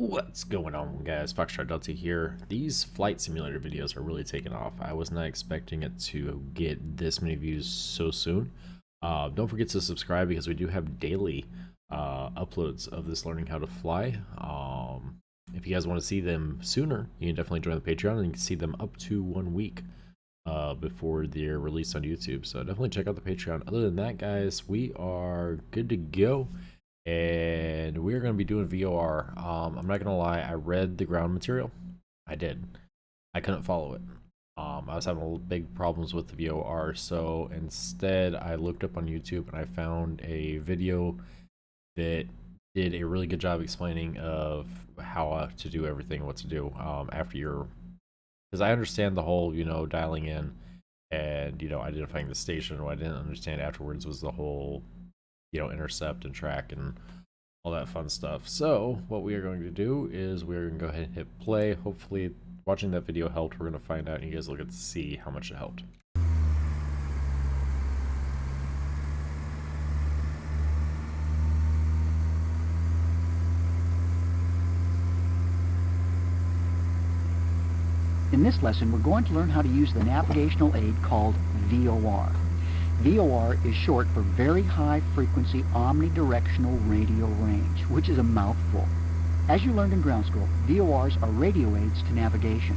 What's going on, guys? Foxtrot Delta here. These flight simulator videos are really taking off. I was not expecting it to get this many views so soon. Don't forget to subscribe because we do have daily uploads of this learning how to fly. If you guys want to see them sooner, you can definitely join the Patreon and you can see them up to 1 week before they're released on YouTube. So definitely check out the Patreon. Other than that, guys, we are good to go. And we're going to be doing VOR. I'm not going to lie, I read the ground material. I did. I couldn't follow it. I was having big problems with the VOR, so instead I looked up on YouTube and I found a video that did a really good job explaining of how to do everything, what to do after you're... Because I understand the whole, dialing in and, identifying the station. What I didn't understand afterwards was the whole... intercept and track and all that fun stuff. So what we are going to do is we're going to go ahead and hit play. Hopefully watching that video helped. We're going to find out and you guys will get to see how much it helped. In this lesson, we're going to learn how to use the navigational aid called VOR. VOR is short for Very High Frequency Omnidirectional Radio Range, which is a mouthful. As you learned in ground school, VORs are radio aids to navigation.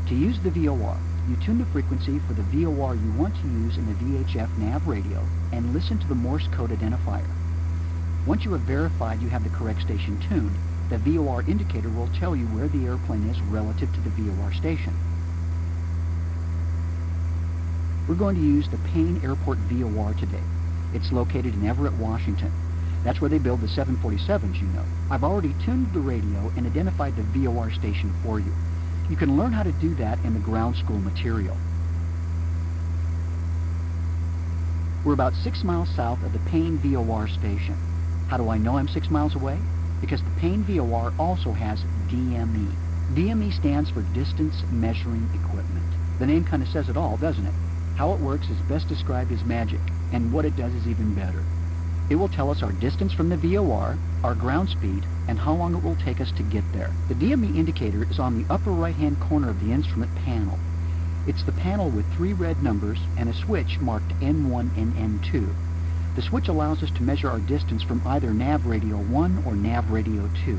To use the VOR, you tune the frequency for the VOR you want to use in the VHF nav radio and listen to the Morse code identifier. Once you have verified you have the correct station tuned, the VOR indicator will tell you where the airplane is relative to the VOR station. We're going to use the Payne Airport VOR today. It's located in Everett, Washington. That's where they build the 747s, you know. I've already tuned the radio and identified the VOR station for you. You can learn how to do that in the ground school material. We're about 6 miles south of the Payne VOR station. How do I know I'm 6 miles away? Because the Payne VOR also has DME. DME stands for Distance Measuring Equipment. The name kind of says it all, doesn't it? How it works is best described as magic, and what it does is even better. It will tell us our distance from the VOR, our ground speed, and how long it will take us to get there. The DME indicator is on the upper right-hand corner of the instrument panel. It's the panel with 3 red numbers and a switch marked N1 and N2. The switch allows us to measure our distance from either nav radio 1 or nav radio 2.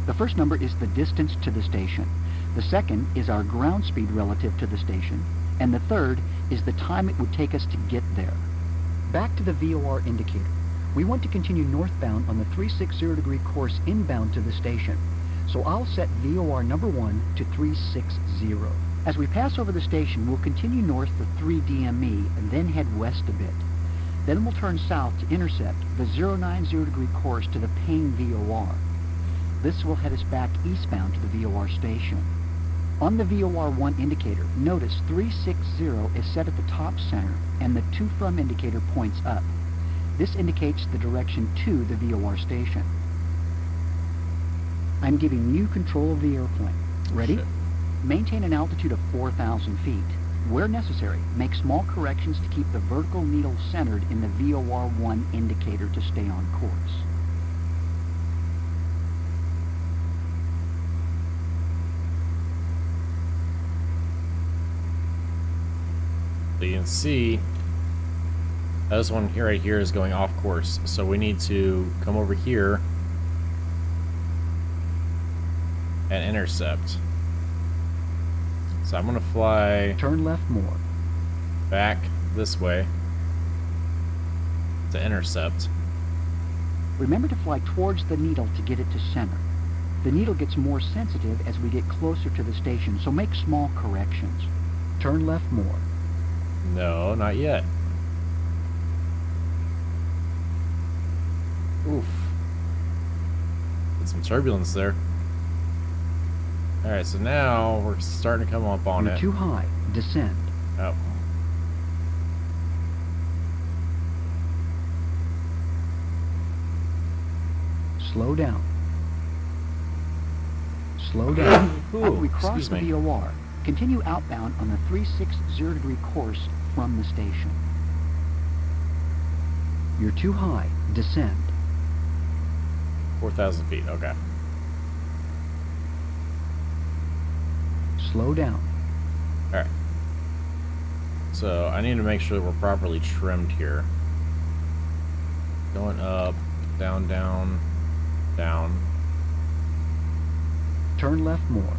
The first number is the distance to the station. The second is our ground speed relative to the station. And the third is the time it would take us to get there. Back to the VOR indicator. We want to continue northbound on the 360-degree course inbound to the station. So I'll set VOR number 1 to 360. As we pass over the station, we'll continue north for 3 DME and then head west a bit. Then we'll turn south to intercept the 090-degree course to the Payne VOR. This will head us back eastbound to the VOR station. On the VOR1 indicator, notice 360 is set at the top center and the to from indicator points up. This indicates the direction to the VOR station. I'm giving you control of the airplane. Ready? Shit. Maintain an altitude of 4,000 feet. Where necessary, make small corrections to keep the vertical needle centered in the VOR1 indicator to stay on course. So you can see this one here right here is going off course. So we need to come over here and intercept. So I'm gonna fly Turn left more. back this way to intercept. Remember to fly towards the needle to get it to center. The needle gets more sensitive as we get closer to the station, so make small corrections. Turn left more. No, not yet. Oof. Get some turbulence there. Alright, so now we're starting to come up on You're it. too high. Descend. Oh. Slow down. Slow down. Ooh, After we cross excuse the me. VOR, continue outbound on the 360-degree course from the station. You're too high. Descend. 4,000 feet, okay. Slow down. Alright. So, I need to make sure that we're properly trimmed here. Going up, down, down, down. Turn left more.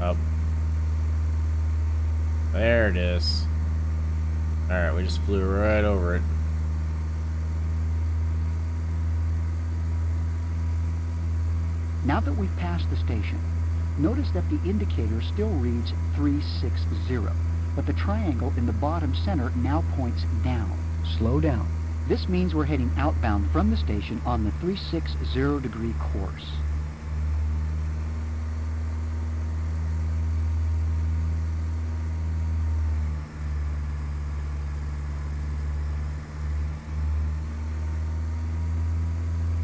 Up. There it is. Alright, we just flew right over it. Now that we've passed the station, notice that the indicator still reads 360, but the triangle in the bottom center now points down. Slow down. This means we're heading outbound from the station on the 360 degree course.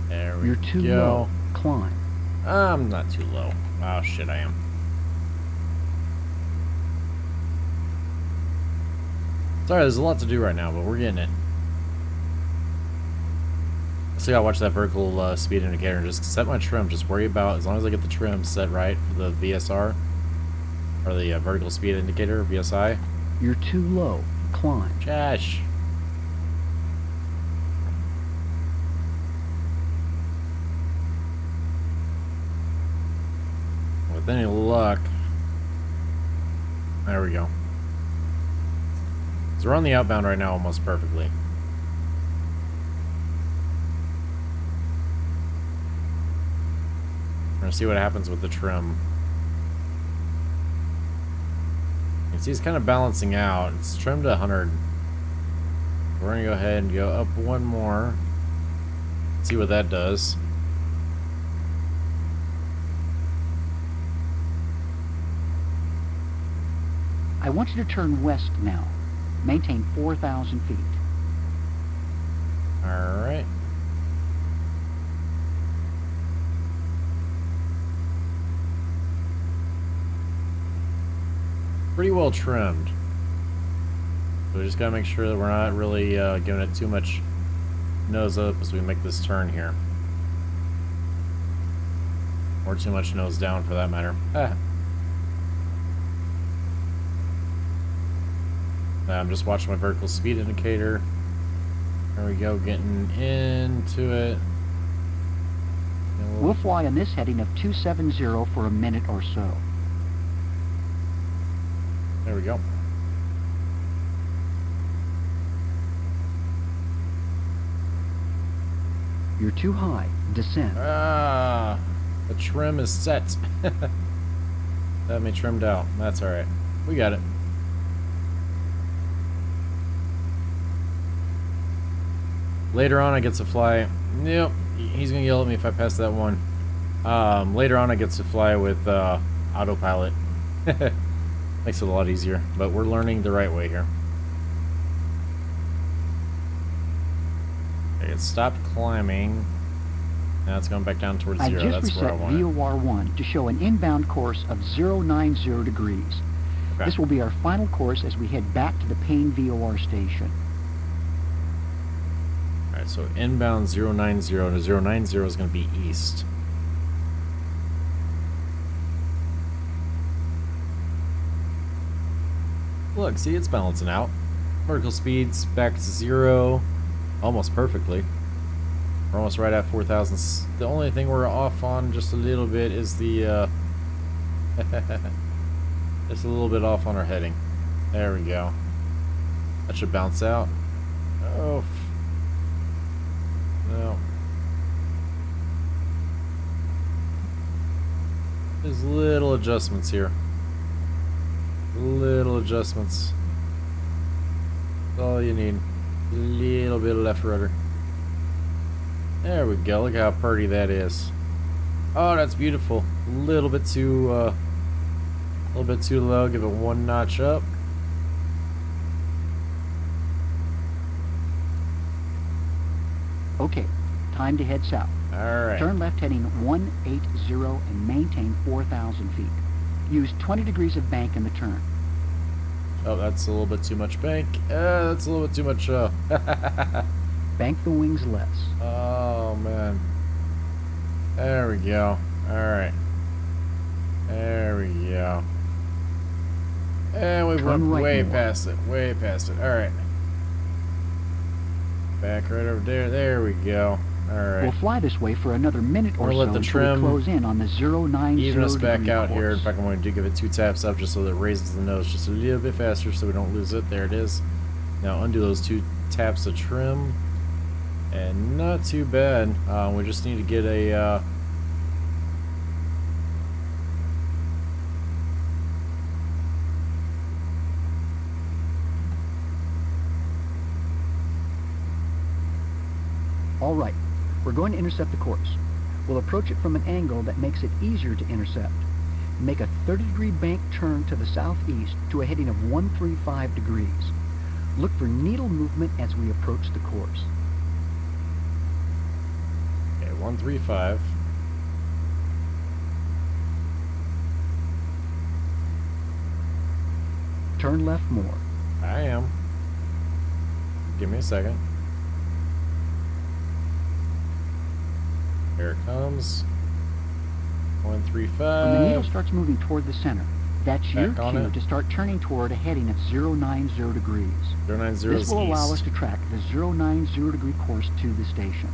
There we You're too go. low. Climb. I'm not too low. Oh shit, I am. Sorry, there's a lot to do right now, but we're getting it. So I gotta watch that vertical speed indicator and just set my trim. Just worry about, as long as I get the trim set right for the VSR, or the vertical speed indicator, VSI. You're too low. Climb. Josh. With any luck. There we go. So we're on the outbound right now almost perfectly. We're gonna see what happens with the trim. You can see it's kind of balancing out. It's trimmed to 100. We're gonna go ahead and go up one more. See what that does. I want you to turn west now. Maintain 4,000 feet. Alright. Pretty well trimmed. So we just gotta make sure that we're not really giving it too much nose up as we make this turn here. Or too much nose down for that matter. I'm just watching my vertical speed indicator. There we go, getting into it. We'll fly on this heading of 270 for a minute or so. There we go. You're too high. Descend. Ah, the trim is set. That me trimmed out. That's alright. We got it. Later on, I get to fly. Yep, he's gonna yell at me if I pass that one. Later on, I get to fly with autopilot. Makes it a lot easier, but we're learning the right way here. Okay, it stopped climbing. Now it's going back down towards zero. I That's just where I reset want it. VOR1 to show an inbound course of 090 degrees. Okay. This will be our final course as we head back to the Payne VOR station. Alright, so inbound 090 to 090 is going to be east. Look, see, it's balancing out. Vertical speed's back to 0, almost perfectly. We're almost right at 4,000. The only thing we're off on just a little bit is the, just a little bit off on our heading. There we go. That should bounce out. Oh. No. There's little adjustments here. Little adjustments. That's all you need. A little bit of left rudder. There we go. Look how pretty that is. Oh, that's beautiful. A little bit too low. Give it one notch up. Okay, time to head south. Alright. Turn left heading 180 and maintain 4,000 feet. Use 20 degrees of bank in the turn. Oh, that's a little bit too much bank. That's a little bit too much. Bank the wings less. Oh, man. There we go. Alright. There we go. And we went Turn right way more. past it. Way past it. Alright. Back right over there. There we go. Alright. We'll fly this way for another minute or We'll so let the until we trim close in on the 090 even us back degree out course. here. In fact, I'm going to give it 2 taps up just so that it raises the nose just a little bit faster so we don't lose it. There it is. Now undo those 2 taps of trim. And not too bad. We just need to get a... All right, we're going to intercept the course. We'll approach it from an angle that makes it easier to intercept. Make a 30-degree bank turn to the southeast to a heading of 135 degrees. Look for needle movement as we approach the course. Okay, 135. Turn left more. I am. Give me a second. Here it comes. 135. When the needle starts moving toward the center, that's your Back on cue it. to start turning toward a heading of 090 degrees. 090 This is will allow us east. to track the 090 degree course to the station.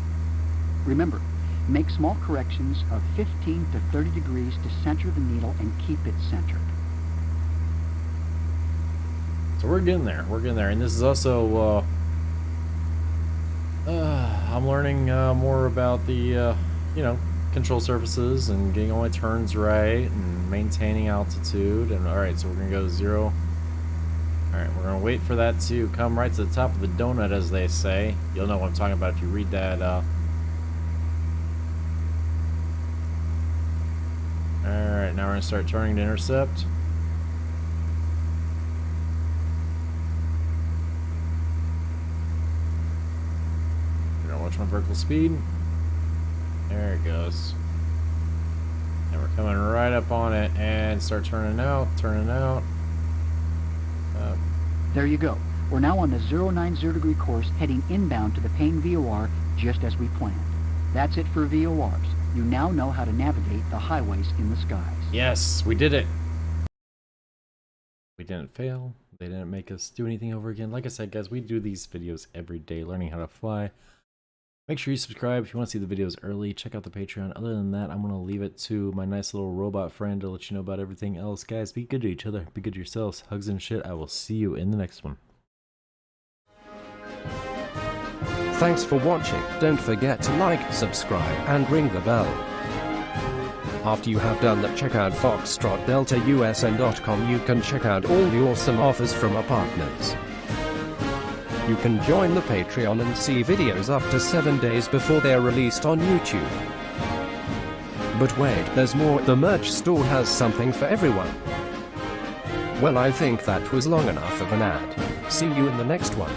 Remember, make small corrections of 15 to 30 degrees to center the needle and keep it centered. So we're getting there. We're getting there. And this is also, I'm learning more about the, you know, control surfaces and getting all my turns right and maintaining altitude. And all right, so we're going to go to 0. All right, we're going to wait for that to come right to the top of the donut, as they say. You'll know what I'm talking about if you read that. All right, now we're going to start turning to intercept. Watch my vertical speed. There it goes. And we're coming right up on it and start turning out, turning out. There you go. We're now on the 090 degree course heading inbound to the Payne VOR just as we planned. That's it for VORs. You now know how to navigate the highways in the skies. Yes, we did it. We didn't fail. They didn't make us do anything over again. Like I said, guys, we do these videos every day, learning how to fly. Make sure you subscribe if you want to see the videos early. Check out the Patreon. Other than that, I'm going to leave it to my nice little robot friend to let you know about everything else. Guys, be good to each other. Be good to yourselves. Hugs and shit. I will see you in the next one. Thanks for watching. Don't forget to like, subscribe, and ring the bell. After you have done that, check out foxtrotdeltausn.com. You can check out all the awesome offers from our partners. You can join the Patreon and see videos up to 7 days before they're released on YouTube. But wait, there's more. The merch store has something for everyone. Well, I think that was long enough of an ad. See you in the next one.